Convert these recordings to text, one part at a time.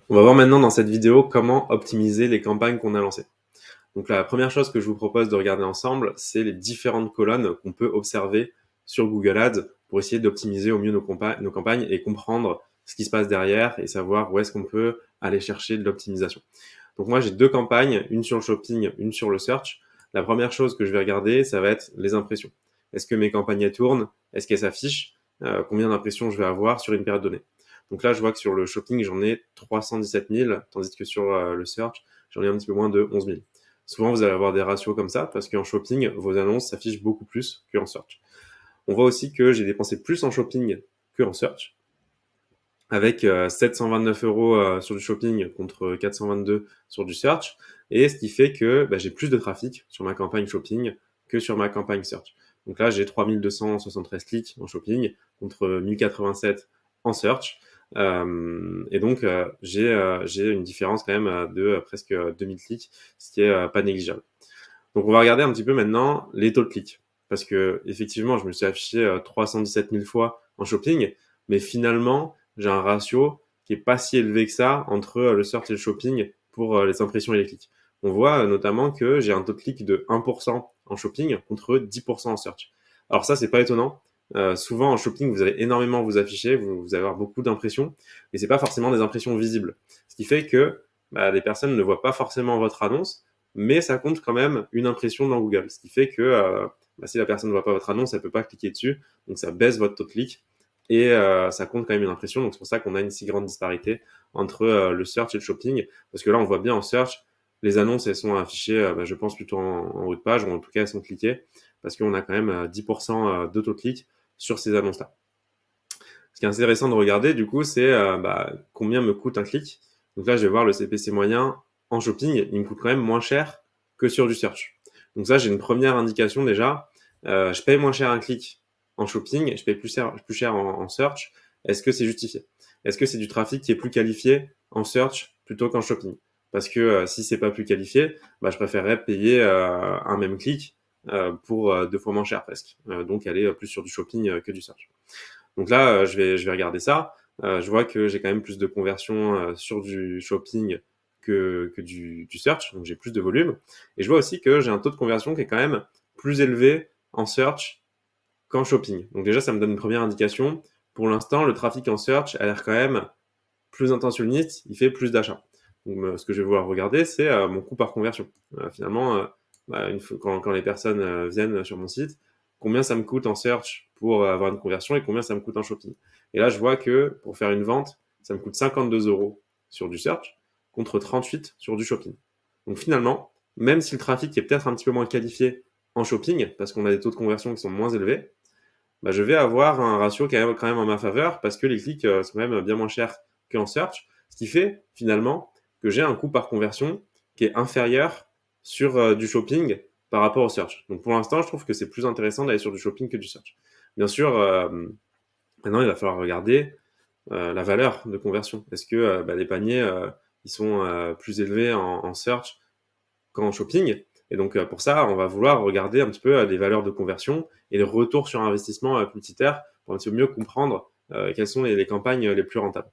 On va voir maintenant dans cette vidéo comment optimiser les campagnes qu'on a lancées. Donc la première chose que je vous propose de regarder ensemble, c'est les différentes colonnes qu'on peut observer sur Google Ads pour essayer d'optimiser au mieux nos campagnes et comprendre ce qui se passe derrière et savoir où est-ce qu'on peut aller chercher de l'optimisation. Donc moi j'ai deux campagnes, une sur le shopping, une sur le search. La première chose que je vais regarder, ça va être les impressions. Est-ce que mes campagnes elles tournent? Est-ce qu'elles s'affichent? Combien d'impressions je vais avoir sur une période donnée? Donc là, je vois que sur le shopping, j'en ai 317 000, tandis que sur le search, j'en ai un petit peu moins de 11 000. Souvent, vous allez avoir des ratios comme ça, parce qu'en shopping, vos annonces s'affichent beaucoup plus qu'en search. On voit aussi que j'ai dépensé plus en shopping qu'en search, avec 729 euros sur du shopping contre 422 sur du search, et ce qui fait que j'ai plus de trafic sur ma campagne shopping que sur ma campagne search. Donc là, j'ai 3273 clics en shopping contre 1087 en search. Et donc, j'ai une différence quand même de presque 2000 clics, ce qui est pas négligeable. Donc, on va regarder un petit peu maintenant les taux de clics. Parce que, effectivement, je me suis affiché 317 000 fois en shopping, mais finalement, j'ai un ratio qui est pas si élevé que ça entre le search et le shopping pour les impressions et les clics. On voit notamment que j'ai un taux de clic de 1% en shopping contre 10% en search. Alors ça, c'est pas étonnant. Souvent en shopping, vous allez énormément vous afficher, vous allez avoir beaucoup d'impressions, mais c'est pas forcément des impressions visibles. Ce qui fait que les personnes ne voient pas forcément votre annonce, mais ça compte quand même une impression dans Google. Ce qui fait que si la personne ne voit pas votre annonce, elle ne peut pas cliquer dessus, donc ça baisse votre taux de clic et ça compte quand même une impression. Donc c'est pour ça qu'on a une si grande disparité entre le search et le shopping, parce que là on voit bien en search, les annonces elles sont affichées, je pense plutôt en haut de page, ou en tout cas elles sont cliquées, parce qu'on a quand même 10% de taux de clic sur ces annonces-là. Ce qui est intéressant de regarder, du coup, c'est combien me coûte un clic. Donc là, je vais voir le CPC moyen en shopping. Il me coûte quand même moins cher que sur du search. Donc ça, j'ai une première indication déjà. Je paye moins cher un clic en shopping, je paye plus cher en search. Est-ce que c'est justifié? Est-ce que c'est du trafic qui est plus qualifié en search plutôt qu'en shopping? Parce que si c'est pas plus qualifié, je préférerais payer un même clic pour 2 fois moins cher presque. Donc aller plus sur du shopping que du search. Donc là, je vais regarder ça. Je vois que j'ai quand même plus de conversions sur du shopping que du search, donc j'ai plus de volume. Et je vois aussi que j'ai un taux de conversion qui est quand même plus élevé en search qu'en shopping. Donc déjà, ça me donne une première indication. Pour l'instant, le trafic en search a l'air quand même plus intentionniste, il fait plus d'achats. Donc ce que je vais vouloir regarder, c'est mon coût par conversion. Finalement, quand les personnes viennent sur mon site, combien ça me coûte en search pour avoir une conversion et combien ça me coûte en shopping. Et là, je vois que pour faire une vente, ça me coûte 52 euros sur du search contre 38 sur du shopping. Donc finalement, même si le trafic est peut-être un petit peu moins qualifié en shopping, parce qu'on a des taux de conversion qui sont moins élevés, je vais avoir un ratio quand même en ma faveur parce que les clics sont quand même bien moins chers qu'en search, ce qui fait finalement que j'ai un coût par conversion qui est inférieur sur du shopping par rapport au search. Donc pour l'instant, je trouve que c'est plus intéressant d'aller sur du shopping que du search. Bien sûr, maintenant il va falloir regarder la valeur de conversion. Est-ce que les paniers ils sont plus élevés en search qu'en shopping? Et donc pour ça, on va vouloir regarder un petit peu les valeurs de conversion et les retours sur investissement publicitaire pour un petit peu mieux comprendre quelles sont les campagnes les plus rentables.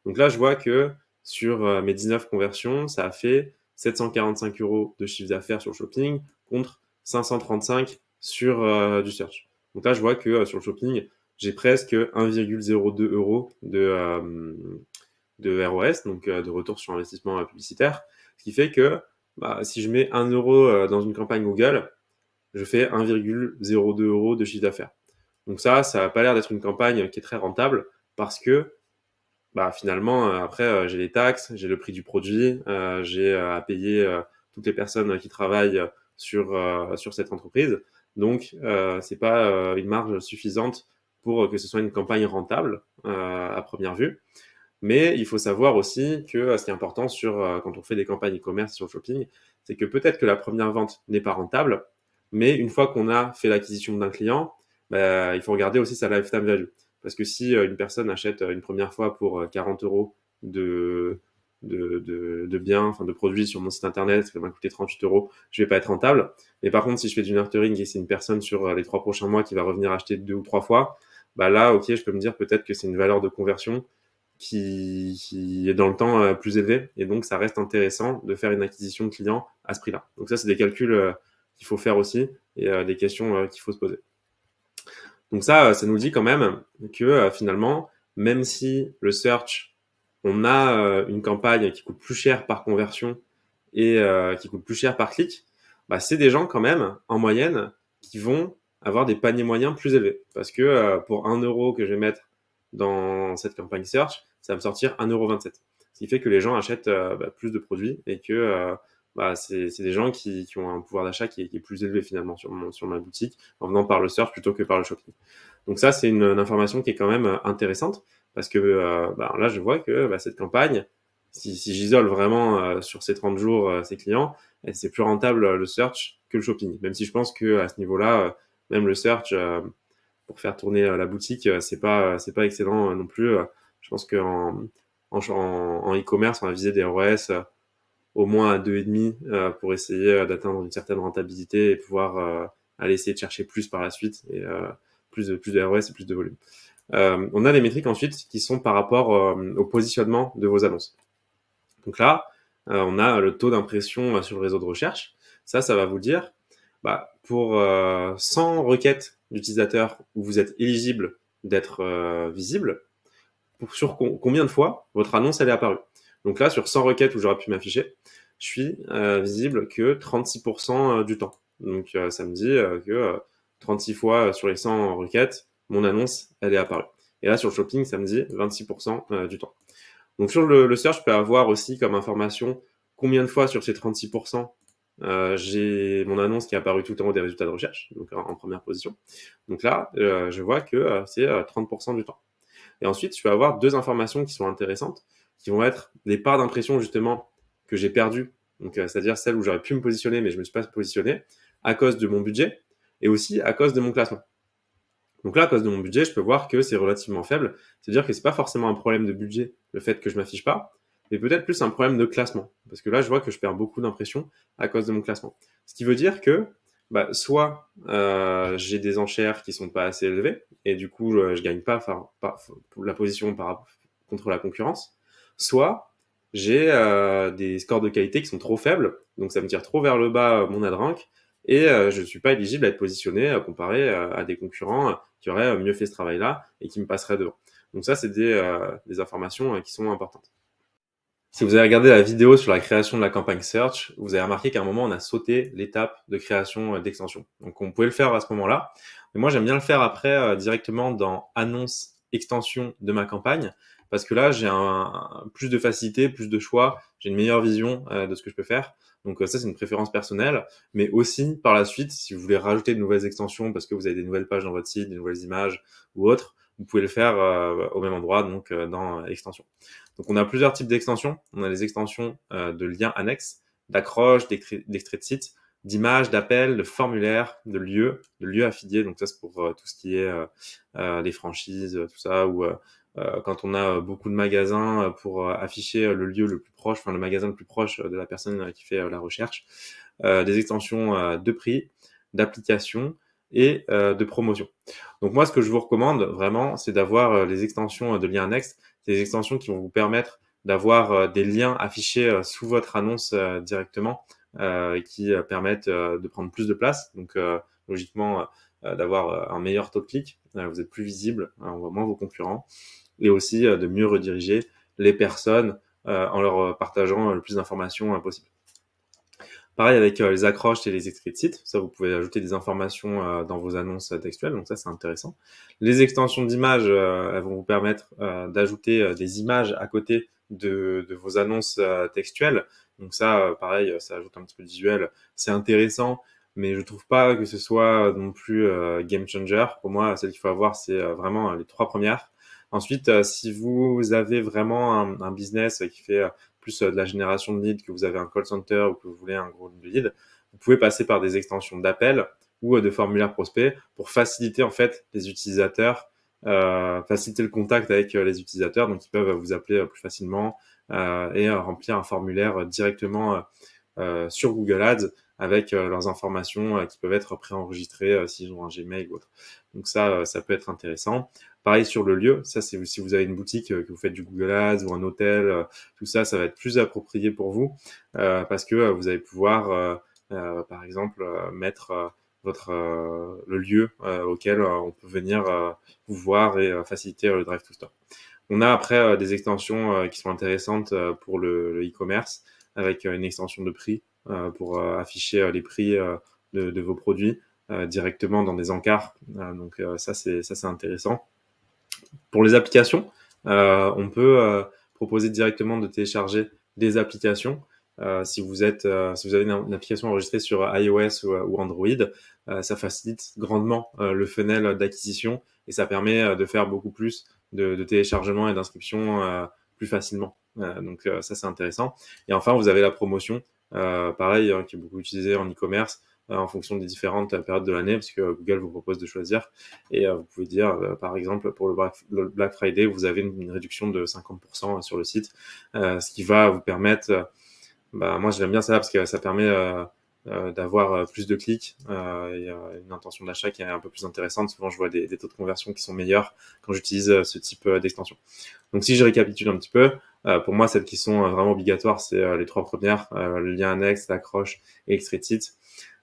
Donc là, je vois que sur mes 19 conversions, ça a fait 745 euros de chiffre d'affaires sur le shopping contre 535 sur du search. Donc là, je vois que sur le shopping, j'ai presque 1,02 euros de ROS, donc de retour sur investissement publicitaire, ce qui fait que si je mets 1 euro dans une campagne Google, je fais 1,02 euros de chiffre d'affaires. Donc ça n'a pas l'air d'être une campagne qui est très rentable parce que finalement, après, j'ai les taxes, j'ai le prix du produit, j'ai à payer toutes les personnes qui travaillent sur cette entreprise. Donc, c'est pas une marge suffisante pour que ce soit une campagne rentable à première vue. Mais il faut savoir aussi que ce qui est important quand on fait des campagnes e-commerce sur le shopping, c'est que peut-être que la première vente n'est pas rentable, mais une fois qu'on a fait l'acquisition d'un client, il faut regarder aussi sa lifetime value. Parce que si une personne achète une première fois pour 40 euros de, de biens, enfin de produits sur mon site internet, ça va me coûter 38 euros, je vais pas être rentable. Mais par contre, si je fais du nurturing et c'est une personne sur les 3 prochains mois qui va revenir acheter 2 ou 3 fois, là, ok, je peux me dire peut-être que c'est une valeur de conversion qui est dans le temps plus élevé. Et donc, ça reste intéressant de faire une acquisition de clients à ce prix-là. Donc ça, c'est des calculs qu'il faut faire aussi et des questions qu'il faut se poser. Donc ça nous dit quand même que finalement, même si le search, on a une campagne qui coûte plus cher par conversion et qui coûte plus cher par clic, bah, c'est des gens quand même, en moyenne, qui vont avoir des paniers moyens plus élevés. Parce que pour 1 euro que je vais mettre dans cette campagne search, ça va me sortir 1,27 €. Ce qui fait que les gens achètent plus de produits et que bah, c'est des gens qui ont un pouvoir d'achat qui est plus élevé finalement sur ma boutique en venant par le search plutôt que par le shopping. Donc ça, c'est une information qui est quand même intéressante parce que bah, là, je vois que bah, cette campagne, si j'isole vraiment sur ces 30 jours ces clients, c'est plus rentable le search que le shopping. Même si je pense que à ce niveau-là, même le search pour faire tourner la boutique, c'est pas excellent non plus. Je pense qu'en en e-commerce, on va viser des ROS au moins à 2,5 pour essayer d'atteindre une certaine rentabilité et pouvoir aller essayer de chercher plus par la suite et plus de ROS et plus de volume. On a les métriques ensuite qui sont par rapport au positionnement de vos annonces. Donc là, on a le taux d'impression sur le réseau de recherche. Ça va vous dire, bah, pour 100 requêtes d'utilisateurs où vous êtes éligible d'être visible, sur combien de fois votre annonce elle est apparue. Donc là, sur 100 requêtes où j'aurais pu m'afficher, je suis visible que 36% du temps. Donc ça me dit que 36 fois sur les 100 requêtes, mon annonce elle est apparue. Et là, sur le shopping, ça me dit 26% du temps. Donc sur le search, je peux avoir aussi comme information combien de fois sur ces 36%, j'ai mon annonce qui est apparue tout en haut des résultats de recherche, donc en première position. Donc là, je vois que c'est 30% du temps. Et ensuite, je peux avoir deux informations qui sont intéressantes, qui vont être les parts d'impression justement que j'ai perdues, donc c'est-à-dire celles où j'aurais pu me positionner mais je ne me suis pas positionné à cause de mon budget et aussi à cause de mon classement. Donc là, à cause de mon budget, je peux voir que c'est relativement faible. C'est-à-dire que c'est pas forcément un problème de budget, le fait que je m'affiche pas, mais peut-être plus un problème de classement. Parce que là, je vois que je perds beaucoup d'impressions à cause de mon classement. Ce qui veut dire que bah, soit j'ai des enchères qui sont pas assez élevées, et du coup, je gagne pas la position contre la concurrence, soit j'ai des scores de qualité qui sont trop faibles, donc ça me tire trop vers le bas mon ad rank, et je ne suis pas éligible à être positionné comparé à des concurrents qui auraient mieux fait ce travail-là et qui me passeraient devant. Donc ça, c'est des informations qui sont importantes. Si vous avez regardé la vidéo sur la création de la campagne Search, vous avez remarqué qu'à un moment, on a sauté l'étape de création d'extension. Donc on pouvait le faire à ce moment-là, mais moi j'aime bien le faire après directement dans annonce extension de ma campagne, parce que là j'ai plus de facilité, plus de choix, j'ai une meilleure vision de ce que je peux faire. Donc ça c'est une préférence personnelle, mais aussi par la suite, si vous voulez rajouter de nouvelles extensions parce que vous avez des nouvelles pages dans votre site, des nouvelles images ou autres, vous pouvez le faire au même endroit, donc dans extension. Donc on a plusieurs types d'extensions. On a les extensions de liens annexes, d'accroches, d'extraits de sites, d'images, d'appels, de formulaires, de lieux affiliés. Donc ça c'est pour tout ce qui est les franchises, tout ça, ou quand on a beaucoup de magasins pour afficher le lieu le plus proche, enfin le magasin le plus proche de la personne qui fait la recherche. Des extensions de prix, d'applications et de promotion. Donc moi, ce que je vous recommande vraiment, c'est d'avoir les extensions de liens annexes, des extensions qui vont vous permettre d'avoir des liens affichés sous votre annonce directement, qui permettent de prendre plus de place. Donc logiquement, d'avoir un meilleur taux de clic, vous êtes plus visible, on voit moins vos concurrents, et aussi de mieux rediriger les personnes en leur partageant le plus d'informations possible. Pareil avec les accroches et les extraits de site, ça vous pouvez ajouter des informations dans vos annonces textuelles, donc ça c'est intéressant. Les extensions d'images, elles vont vous permettre d'ajouter des images à côté de vos annonces textuelles. Donc ça, pareil, ça ajoute un petit peu de visuel, c'est intéressant, mais je trouve pas que ce soit non plus game changer. Pour moi, celle qu'il faut avoir, c'est vraiment les trois premières. Ensuite, si vous avez vraiment un business qui fait plus de la génération de leads, que vous avez un call center ou que vous voulez un gros lead, vous pouvez passer par des extensions d'appel ou de formulaires prospects pour faciliter en fait les utilisateurs, faciliter le contact avec les utilisateurs, donc ils peuvent vous appeler plus facilement et remplir un formulaire directement sur Google Ads avec leurs informations qui peuvent être préenregistrées s'ils ont un Gmail ou autre. Donc ça peut être intéressant. Pareil sur le lieu, ça c'est si vous avez une boutique, que vous faites du Google Ads ou un hôtel, tout ça, ça va être plus approprié pour vous, parce que vous allez pouvoir, par exemple, mettre le lieu auquel on peut venir vous voir et faciliter le drive to store. On a après des extensions qui sont intéressantes pour le e-commerce avec une extension de prix pour afficher les prix de vos produits directement dans des encarts. Donc ça c'est intéressant. Pour les applications, on peut proposer directement de télécharger des applications. Si vous avez une application enregistrée sur iOS ou Android, ça facilite grandement le funnel d'acquisition et ça permet de faire beaucoup plus de téléchargement et d'inscription plus facilement. Donc ça c'est intéressant. Et enfin vous avez la promotion, pareil, qui est beaucoup utilisée en e-commerce en fonction des différentes périodes de l'année, parce que Google vous propose de choisir. Et vous pouvez dire, par exemple, pour le Black Friday, vous avez une réduction de 50% sur le site, ce qui va vous permettre, moi j'aime bien ça parce que ça permet d'avoir plus de clics et une intention d'achat qui est un peu plus intéressante. Souvent, je vois des taux de conversion qui sont meilleurs quand j'utilise ce type d'extension. Donc, si je récapitule un petit peu, pour moi, celles qui sont vraiment obligatoires, c'est les 3 premières, le lien annexe, l'accroche et l'extrait titre.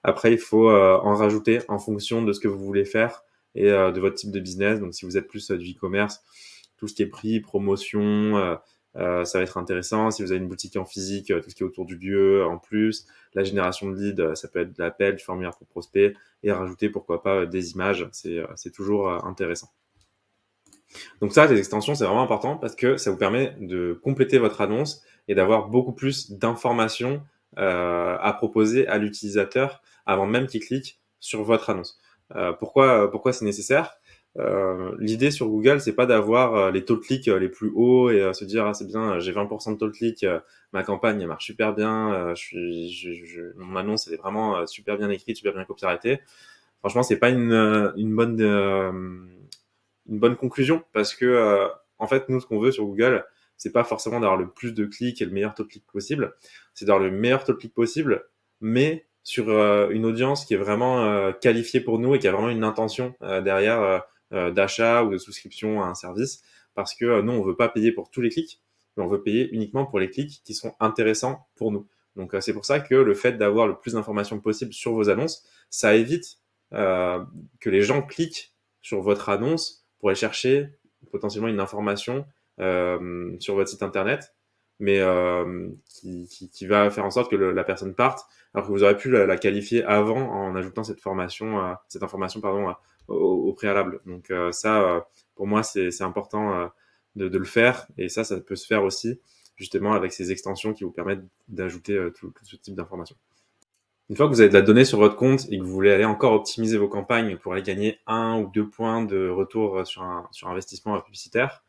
Après, il faut en rajouter en fonction de ce que vous voulez faire et de votre type de business. Donc, si vous êtes plus du e-commerce, tout ce qui est prix, promotion, ça va être intéressant. Si vous avez une boutique en physique, tout ce qui est autour du lieu en plus, la génération de leads, ça peut être de l'appel, du formulaire pour prospect et rajouter pourquoi pas des images. C'est toujours intéressant. Donc ça, les extensions, c'est vraiment important parce que ça vous permet de compléter votre annonce et d'avoir beaucoup plus d'informations à proposer à l'utilisateur avant même qu'il clique sur votre annonce. Pourquoi c'est nécessaire? L'idée sur Google, c'est pas d'avoir les taux de clic les plus hauts et se dire ah c'est bien, j'ai 20% de taux de clic, ma campagne elle marche super bien, mon annonce elle est vraiment super bien écrite, super bien copyrightée. Franchement, c'est pas une bonne conclusion parce que en fait nous ce qu'on veut sur Google, c'est pas forcément d'avoir le plus de clics et le meilleur taux de clic possible, c'est d'avoir le meilleur taux de clic possible, mais sur une audience qui est vraiment qualifiée pour nous et qui a vraiment une intention derrière d'achat ou de souscription à un service, parce que nous on veut pas payer pour tous les clics, mais on veut payer uniquement pour les clics qui sont intéressants pour nous. Donc c'est pour ça que le fait d'avoir le plus d'informations possible sur vos annonces, ça évite que les gens cliquent sur votre annonce pour aller chercher potentiellement une information sur votre site internet, mais qui va faire en sorte que la personne parte, alors que vous aurez pu la qualifier avant en ajoutant cette information pardon, au préalable. Donc ça, pour moi, c'est important de le faire, et ça peut se faire aussi justement avec ces extensions qui vous permettent d'ajouter tout ce type d'informations. Une fois que vous avez de la donnée sur votre compte et que vous voulez aller encore optimiser vos campagnes pour aller gagner 1 ou 2 points de retour sur investissement publicitaire,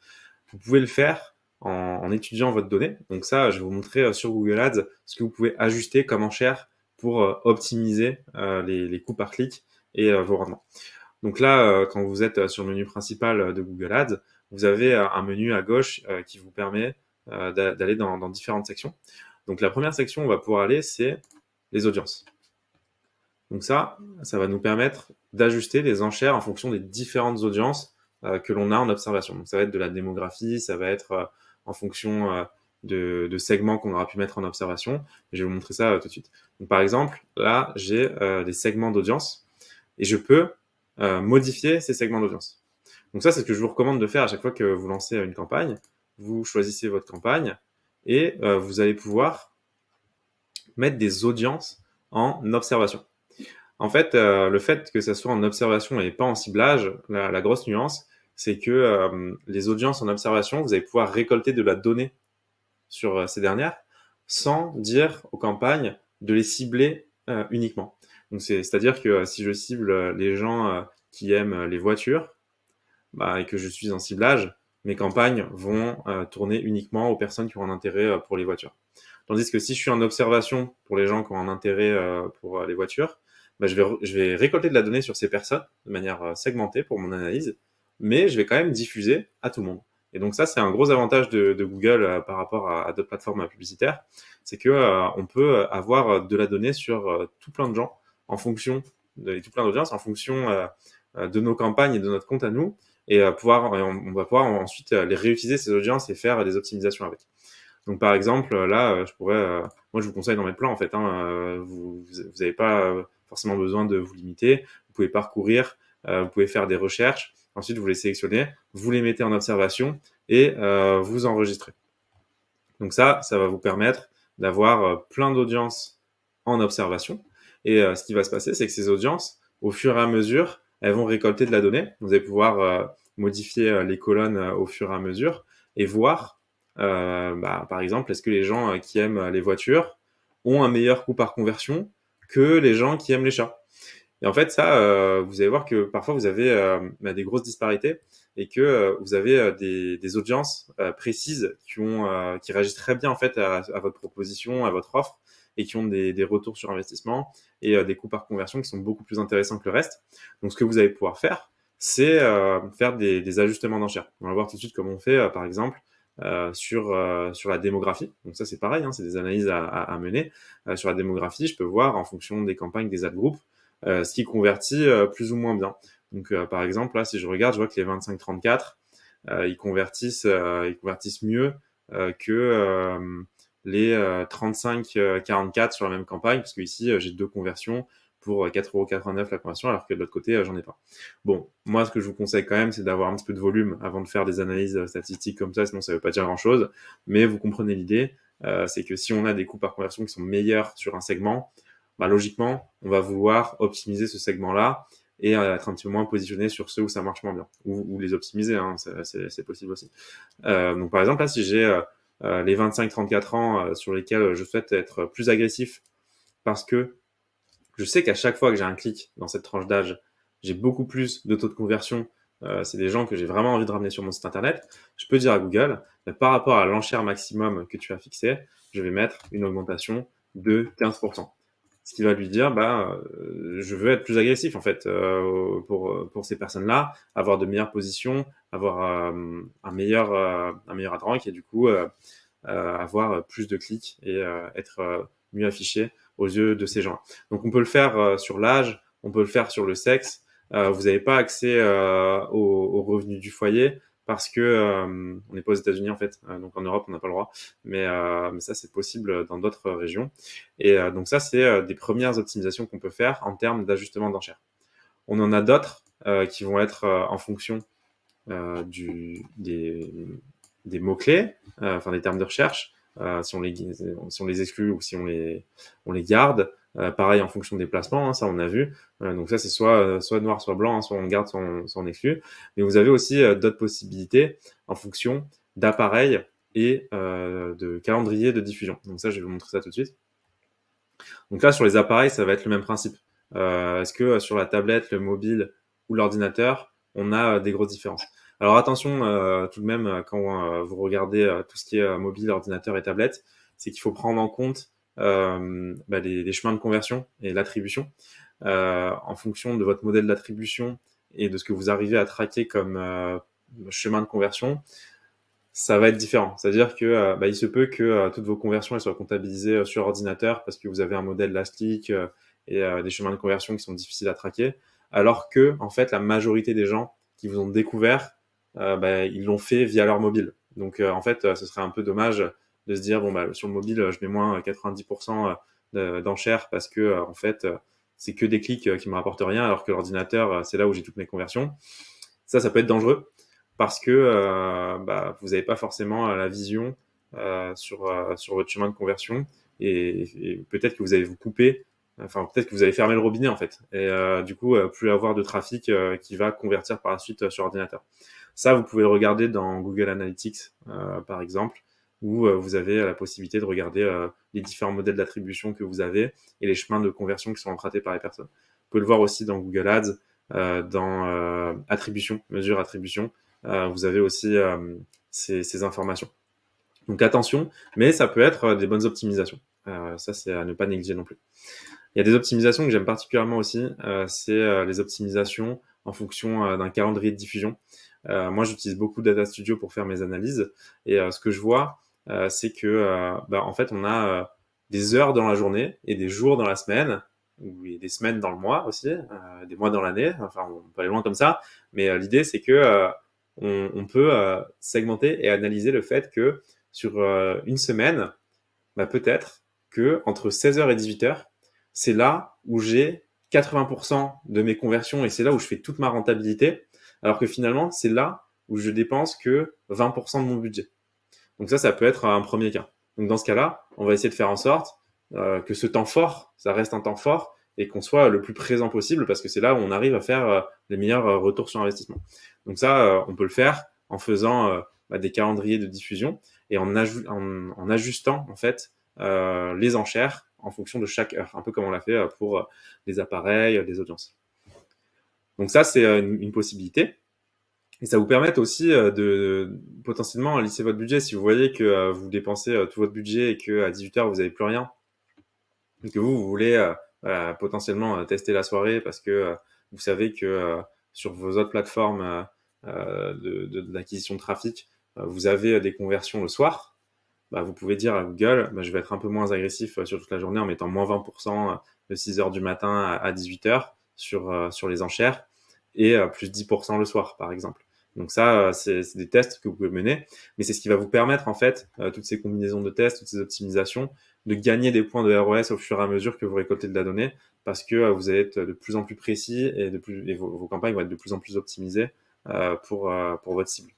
vous pouvez le faire en étudiant votre donnée. Donc ça, je vais vous montrer sur Google Ads ce que vous pouvez ajuster comme enchère pour optimiser les coûts par clic et vos rendements. Donc là, quand vous êtes sur le menu principal de Google Ads, vous avez un menu à gauche qui vous permet d'aller dans différentes sections. Donc la première section où on va pouvoir aller, c'est les audiences. Donc ça va nous permettre d'ajuster les enchères en fonction des différentes audiences que l'on a en observation. Donc ça va être de la démographie, ça va être en fonction de segments qu'on aura pu mettre en observation. Je vais vous montrer ça tout de suite. Donc par exemple, là, j'ai des segments d'audience et je peux modifier ces segments d'audience. Donc ça, c'est ce que je vous recommande de faire à chaque fois que vous lancez une campagne. Vous choisissez votre campagne et vous allez pouvoir mettre des audiences en observation. En fait, le fait que ça soit en observation et pas en ciblage, la grosse nuance, c'est que les audiences en observation, vous allez pouvoir récolter de la donnée sur ces dernières sans dire aux campagnes de les cibler uniquement. Donc c'est-à-dire que si je cible les gens qui aiment les voitures, et que je suis en ciblage, mes campagnes vont tourner uniquement aux personnes qui ont un intérêt pour les voitures. Tandis que si je suis en observation pour les gens qui ont un intérêt pour les voitures, je vais récolter de la donnée sur ces personnes de manière segmentée pour mon analyse, mais je vais quand même diffuser à tout le monde. Et donc ça, c'est un gros avantage de Google par rapport à d'autres plateformes publicitaires, c'est que on peut avoir de la donnée sur tout plein de gens en fonction tout plein d'audiences, en fonction de nos campagnes et de notre compte à nous, et on va pouvoir ensuite les réutiliser ces audiences et faire des optimisations avec. Donc par exemple, là, moi je vous conseille d'en mettre plein en fait. Vous n'avez pas forcément besoin de vous limiter. Vous pouvez parcourir, vous pouvez faire des recherches. Ensuite, vous les sélectionnez, vous les mettez en observation et vous enregistrez. Donc ça va vous permettre d'avoir plein d'audiences en observation. Et ce qui va se passer, c'est que ces audiences, au fur et à mesure, elles vont récolter de la donnée. Vous allez pouvoir modifier les colonnes au fur et à mesure et voir, par exemple, est-ce que les gens qui aiment les voitures ont un meilleur coût par conversion que les gens qui aiment les chats. Et en fait, ça, vous allez voir que parfois vous avez des grosses disparités et que vous avez des audiences précises qui réagissent très bien en fait à votre proposition, à votre offre et qui ont des retours sur investissement et des coûts par conversion qui sont beaucoup plus intéressants que le reste. Donc, ce que vous allez pouvoir faire, c'est faire des ajustements d'enchères. On va voir tout de suite comment on fait, par exemple, sur la démographie. Donc ça, c'est pareil, c'est des analyses à mener. Sur la démographie, je peux voir en fonction des campagnes, des ad groups, ce qui convertit plus ou moins bien. Donc, par exemple, là, si je regarde, je vois que les 25-34, ils convertissent mieux que les 35-44 sur la même campagne, parce que ici, j'ai 2 conversions pour 4,89€ la conversion, alors que de l'autre côté, j'en ai pas. Bon, moi, ce que je vous conseille quand même, c'est d'avoir un petit peu de volume avant de faire des analyses statistiques comme ça, sinon ça veut pas dire grand-chose. Mais vous comprenez l'idée, c'est que si on a des coûts par conversion qui sont meilleurs sur un segment, logiquement, on va vouloir optimiser ce segment-là et être un petit peu moins positionné sur ceux où ça marche moins bien, ou les optimiser, c'est possible aussi. Donc par exemple, là, si j'ai les 25-34 ans sur lesquels je souhaite être plus agressif parce que je sais qu'à chaque fois que j'ai un clic dans cette tranche d'âge, j'ai beaucoup plus de taux de conversion. C'est des gens que j'ai vraiment envie de ramener sur mon site internet. Je peux dire à Google, par rapport à l'enchère maximum que tu as fixé, je vais mettre une augmentation de 15%. Ce qui va lui dire, je veux être plus agressif en fait pour ces personnes-là, avoir de meilleures positions, avoir un meilleur ad rank et du coup avoir plus de clics et être mieux affiché aux yeux de ces gens. Donc on peut le faire sur l'âge, on peut le faire sur le sexe. Vous n'avez pas accès aux revenus du foyer parce que on n'est pas aux États-Unis en fait, donc en Europe on n'a pas le droit, mais ça c'est possible dans d'autres régions. Et donc ça c'est des premières optimisations qu'on peut faire en termes d'ajustement d'enchères. On en a d'autres qui vont être en fonction des mots-clés, enfin des termes de recherche, si on les exclut ou si on les garde. Pareil en fonction des placements, ça on a vu. Donc ça c'est soit noir, soit blanc, soit on garde, soit on exclut. Mais vous avez aussi d'autres possibilités en fonction d'appareils et de calendrier de diffusion. Donc ça je vais vous montrer ça tout de suite. Donc là sur les appareils ça va être le même principe. Est-ce que sur la tablette, le mobile ou l'ordinateur, on a des grosses différences? Alors attention tout de même quand vous regardez tout ce qui est mobile, ordinateur et tablette, c'est qu'il faut prendre en compte les chemins de conversion et l'attribution. En fonction de votre modèle d'attribution et de ce que vous arrivez à traquer comme chemin de conversion, ça va être différent. C'est-à-dire que il se peut que toutes vos conversions elles soient comptabilisées sur ordinateur parce que vous avez un modèle Lastly et des chemins de conversion qui sont difficiles à traquer, alors que en fait la majorité des gens qui vous ont découvert, ils l'ont fait via leur mobile. Donc en fait, ce serait un peu dommage de se dire sur le mobile, je mets moins 90% d'enchères parce que en fait, c'est que des clics qui me rapportent rien, alors que l'ordinateur, c'est là où j'ai toutes mes conversions. Ça peut être dangereux parce que vous n'avez pas forcément la vision sur votre chemin de conversion et peut-être que vous allez vous couper, enfin peut-être que vous allez fermer le robinet en fait et du coup plus avoir de trafic qui va convertir par la suite sur ordinateur. Ça, vous pouvez le regarder dans Google Analytics par exemple, où vous avez la possibilité de regarder les différents modèles d'attribution que vous avez et les chemins de conversion qui sont empruntés par les personnes. Vous pouvez le voir aussi dans Google Ads, dans attribution, mesure attribution. Vous avez aussi ces informations. Donc attention, mais ça peut être des bonnes optimisations. Ça, c'est à ne pas négliger non plus. Il y a des optimisations que j'aime particulièrement aussi, c'est les optimisations en fonction d'un calendrier de diffusion. Moi, j'utilise beaucoup Data Studio pour faire mes analyses et ce que je vois, c'est que en fait, on a des heures dans la journée et des jours dans la semaine ou des semaines dans le mois aussi, des mois dans l'année. Enfin, on peut aller loin comme ça. Mais l'idée, c'est que on peut segmenter et analyser le fait que sur une semaine, bah, peut-être que entre 16h et 18h, c'est là où j'ai 80% de mes conversions et c'est là où je fais toute ma rentabilité, alors que finalement, c'est là où je dépense que 20% de mon budget. Donc ça peut être un premier cas. Donc dans ce cas-là, on va essayer de faire en sorte que ce temps fort, ça reste un temps fort et qu'on soit le plus présent possible parce que c'est là où on arrive à faire les meilleurs retours sur investissement. Donc ça, on peut le faire en faisant des calendriers de diffusion et en ajustant en fait les enchères en fonction de chaque heure, un peu comme on l'a fait pour les appareils, les audiences. Donc ça, c'est une possibilité. Et ça vous permet aussi de potentiellement lisser votre budget. Si vous voyez que vous dépensez tout votre budget et qu'à 18h, vous n'avez plus rien, et que vous voulez potentiellement tester la soirée parce que vous savez que sur vos autres plateformes d'acquisition de trafic, vous avez des conversions le soir, bah, vous pouvez dire à Google, bah, je vais être un peu moins agressif sur toute la journée en mettant moins 20% de 6h du matin à 18h sur les enchères et plus 10% le soir, par exemple. Donc ça, c'est des tests que vous pouvez mener, mais c'est ce qui va vous permettre, en fait, toutes ces combinaisons de tests, toutes ces optimisations, de gagner des points de ROS au fur et à mesure que vous récoltez de la donnée, parce que vous allez être de plus en plus précis et vos campagnes vont être de plus en plus optimisées pour votre cible.